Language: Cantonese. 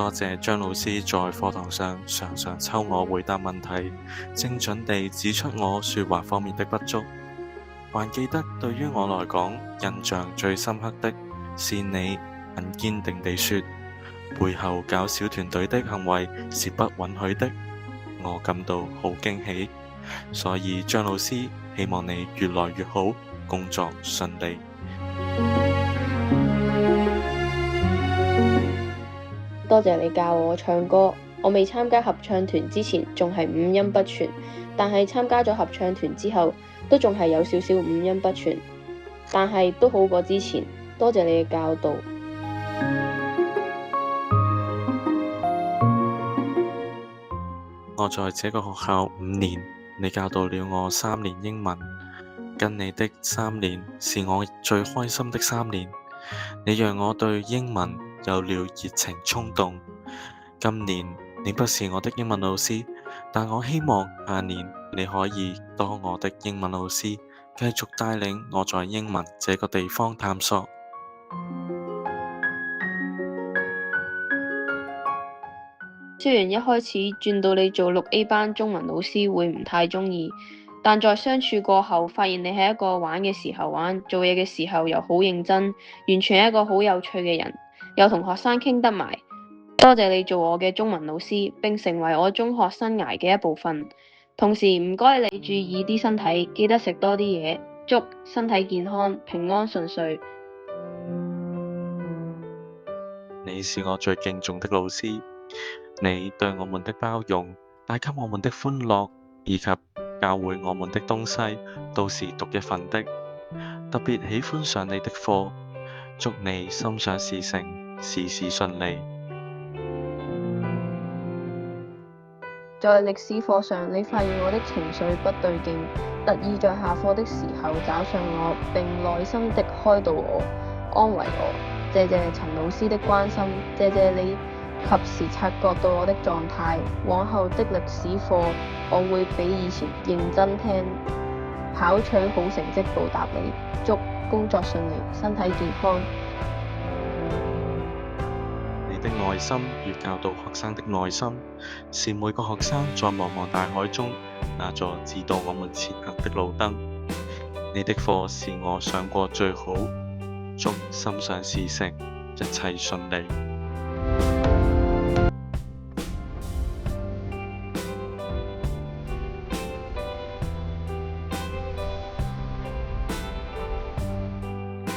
多謝張老師在課堂上常常抽我回答問題，精準地指出我說話方面的不足。還記得對於我來講，印象最深刻的是你很堅定地說，背後搞小團隊的行為是不允許的。我感到好驚喜，所以張老師希望你越來越好，工作順利。多謝你教我唱歌。我未參加合唱團之前仲係五音不全，但係參加咗合唱團之後都仲係有少少五音不全，但係都好過之前。多謝你嘅教導。我在這個學校5年，你教導了我3年英文，跟你的3年是我最開心的3年。你讓我對英文有了熱情衝動。今年你不是我的英文老師，但我希望下年你可以當我的英文老師，繼續帶領我在英文這個地方探索。雖然一開始轉到你做6A 班中文老師會唔太鍾意，但在相處過後，發現你係一個玩嘅時候玩，做嘢嘅時候又好認真，完全係一個好有趣嘅人，又同學生傾得埋。多謝你做我嘅中文老師，並成為我中學生涯嘅一部分。同時唔該你注意啲身體，記得食多啲嘢，祝身體健康，平安順遂。你是我最敬重的老師，你對我們的包容，帶給我們的歡樂，以及教會我們的東西，都是獨一份的。特別喜歡上你的課，祝你心想事成，事事順利。在歷史課上，你發現我的情緒不對勁，特意在下課的時候找上我，並耐心的開導我、安慰我。謝謝陳老師的關心，謝謝你及時察覺到我的狀態。往後的歷史課，我會比以前認真聽，考取好成績報答你。祝工作順利，身體健康。你的愛心與教導學生的耐心，是每個學生在茫茫大海中那座指導我們前行的路燈。你的課是我上過最好，祝心想事成，一切順利。